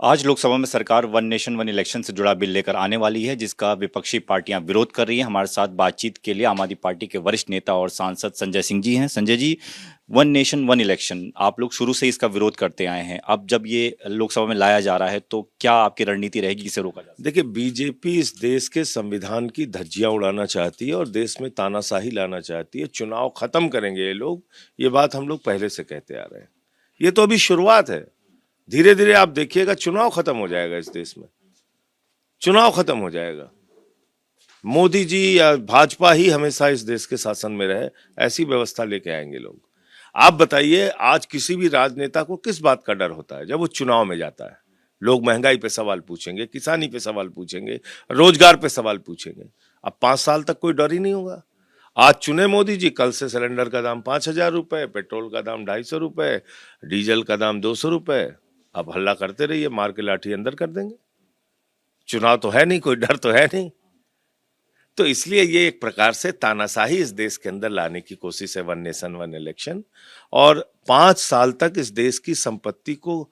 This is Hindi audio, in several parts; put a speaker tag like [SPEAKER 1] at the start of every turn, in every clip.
[SPEAKER 1] आज लोकसभा में सरकार वन नेशन वन इलेक्शन से जुड़ा बिल लेकर आने वाली है, जिसका विपक्षी पार्टियां विरोध कर रही हैं। हमारे साथ बातचीत के लिए आम आदमी पार्टी के वरिष्ठ नेता और सांसद संजय सिंह जी हैं। Sanjay ji, one nation one election आप लोग शुरू से इसका विरोध करते आए हैं। अब जब ये लोकसभा में लाया जा रहा है तो क्या आपकी रणनीति रहेगी, इसे रोका जा?
[SPEAKER 2] देखिए, बीजेपी इस देश के संविधान की धज्जियां उड़ाना चाहती है और देश में तानाशाही लाना चाहती है। चुनाव खत्म करेंगे ये लोग, ये बात हम लोग पहले से कहते आ रहे हैं। ये तो अभी शुरुआत है, धीरे धीरे आप देखिएगा चुनाव खत्म हो जाएगा। इस देश में चुनाव खत्म हो जाएगा। मोदी जी या भाजपा ही हमेशा इस देश के शासन में रहे, ऐसी व्यवस्था लेके आएंगे लोग। आप बताइए, आज किसी भी राजनेता को किस बात का डर होता है जब वो चुनाव में जाता है? लोग महंगाई पे सवाल पूछेंगे, किसानी पे सवाल पूछेंगे, रोजगार पे सवाल पूछेंगे। अब 5 साल तक कोई डर ही नहीं होगा। आज चुने मोदी जी, कल से सिलेंडर का दाम 5,000 रुपए, पेट्रोल का दाम 250 रुपए, डीजल का दाम 200 रुपए। अब हल्ला करते रहिए, मार के लाठी अंदर कर देंगे। चुनाव तो है नहीं, कोई डर तो है नहीं। तो इसलिए ये एक प्रकार से तानाशाही इस देश के अंदर लाने की कोशिश है, वन नेशन वन इलेक्शन। और 5 साल तक इस देश की संपत्ति को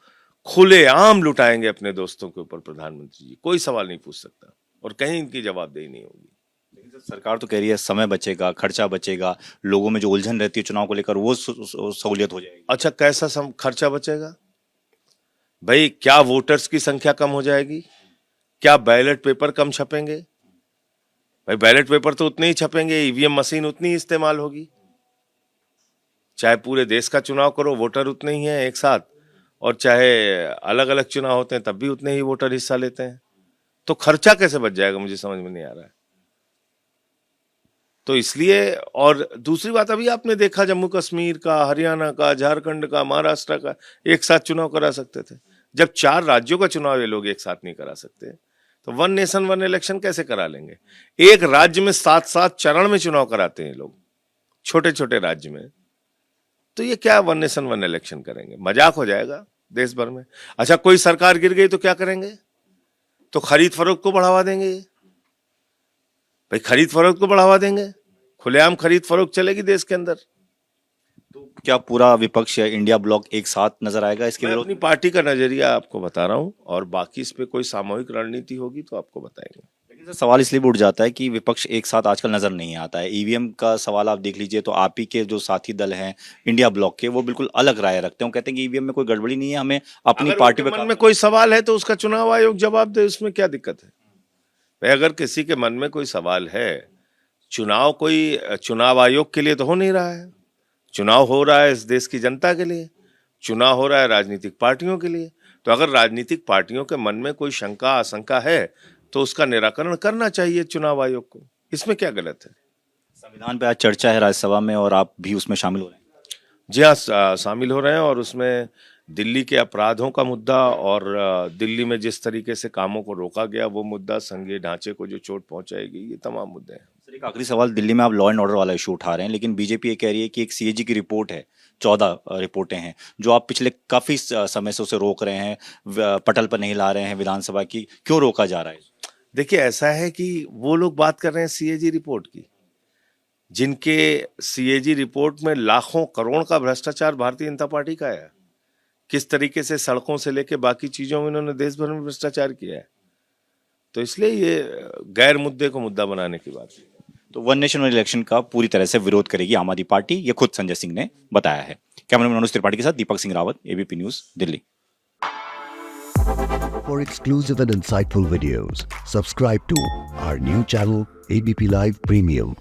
[SPEAKER 2] खुलेआम लुटाएंगे अपने दोस्तों के ऊपर प्रधानमंत्री जी। कोई सवाल नहीं पूछ सकता और कहीं इनकी जवाबदेही नहीं होगी।
[SPEAKER 1] लेकिन सरकार तो कह रही है समय बचेगा, खर्चा बचेगा, लोगों में जो उलझन रहती है चुनाव को लेकर वो सहूलियत हो जाएगी।
[SPEAKER 2] अच्छा, कैसा खर्चा बचेगा भाई? क्या वोटर्स की संख्या कम हो जाएगी? क्या बैलेट पेपर कम छपेंगे? भाई बैलेट पेपर तो उतने ही छपेंगे, ईवीएम मशीन उतनी ही इस्तेमाल होगी। चाहे पूरे देश का चुनाव करो, वोटर उतने ही हैं एक साथ, और चाहे अलग अलग चुनाव होते हैं तब भी उतने ही वोटर हिस्सा लेते हैं। तो खर्चा कैसे बच जाएगा, मुझे समझ में नहीं आ रहा है। तो इसलिए, और दूसरी बात, अभी आपने देखा जम्मू कश्मीर का, हरियाणा का, झारखंड का, महाराष्ट्र का एक साथ चुनाव करा सकते थे। जब 4 राज्यों का चुनाव ये लोग एक साथ नहीं करा सकते तो वन नेशन वन इलेक्शन कैसे करा लेंगे? एक राज्य में 7-7 चरण में चुनाव कराते हैं लोग, छोटे छोटे राज्य में। तो ये क्या वन नेशन वन इलेक्शन करेंगे? मजाक हो जाएगा देश भर में। अच्छा, कोई सरकार गिर गई तो क्या करेंगे? तो खरीद फरोख्त को बढ़ावा देंगे। भाई खरीद फरोख्त को बढ़ावा देंगे, खुलेआम खरीद फरोख्त चलेगी देश के अंदर।
[SPEAKER 1] तो क्या पूरा विपक्ष या इंडिया ब्लॉक एक साथ नजर आएगा इसके
[SPEAKER 2] मैं
[SPEAKER 1] विरोध?
[SPEAKER 2] अपनी पार्टी का नजरिया आपको बता रहा हूं, और बाकी इस पे कोई सामूहिक रणनीति होगी तो आपको बताएंगे।
[SPEAKER 1] लेकिन सर, सवाल इसलिए भी उठ जाता है कि विपक्ष एक साथ आजकल नजर नहीं आता है। ईवीएम का सवाल आप देख लीजिए तो आप ही के जो साथी दल हैं इंडिया ब्लॉक के, वो बिल्कुल अलग राय रखते हैं। वो कहते हैं कि ईवीएम में कोई गड़बड़ी नहीं है, हमें अपनी
[SPEAKER 2] अगर
[SPEAKER 1] पार्टी
[SPEAKER 2] उनके मन में कोई सवाल है तो उसका चुनाव आयोग जवाब दे, उसमें क्या दिक्कत है? भाई अगर किसी के मन में कोई सवाल है, कोई चुनाव आयोग के लिए तो हो नहीं रहा है। चुनाव हो रहा है इस देश की जनता के लिए, चुनाव हो रहा है राजनीतिक पार्टियों के लिए। तो अगर राजनीतिक पार्टियों के मन में कोई शंका आशंका है तो उसका निराकरण करना चाहिए चुनाव आयोग को। इसमें क्या गलत है?
[SPEAKER 1] संविधान पे आज चर्चा है राज्यसभा में और आप भी उसमें शामिल हो रहे हैं।
[SPEAKER 2] जी हाँ, शामिल हो रहे हैं। और उसमें दिल्ली के अपराधों का मुद्दा और दिल्ली में जिस तरीके से कामों को रोका गया वो मुद्दा, संघीय ढांचे को जो चोट पहुंचाएगी, ये तमाम मुद्दे हैं।
[SPEAKER 1] सर, एक आखिरी सवाल, दिल्ली में आप लॉ एंड ऑर्डर वाला इशू उठा रहे हैं, लेकिन बीजेपी ये कह रही है कि एक सीएजी की रिपोर्ट है, 14 रिपोर्टें हैं जो आप पिछले काफी समय से उसे रोक रहे हैं, पटल पर नहीं ला रहे हैं विधानसभा की। क्यों रोका जा रहा है?
[SPEAKER 2] देखिए, ऐसा है कि वो लोग बात कर रहे हैं सीएजी रिपोर्ट की, जिनके सीएजी रिपोर्ट में लाखों करोड़ का भ्रष्टाचार भारतीय जनता पार्टी का है। किस तरीके से सड़कों से लेके बाकी चीजों में इन्होंने देश भर में भ्रष्टाचार किया है। तो इसलिए ये गैर मुद्दे को मुद्दा बनाने की बात है।
[SPEAKER 1] तो वन नेशन वन इलेक्शन का पूरी तरह से विरोध करेगी आम आदमी पार्टी, ये खुद संजय सिंह ने बताया है। कैमरामैन मनोज त्रिपाठी के साथ Deepak Singh Rawat, ABP news, Delhi.
[SPEAKER 3] For exclusive and insightful videos, subscribe to our new channel ABP Live Premium.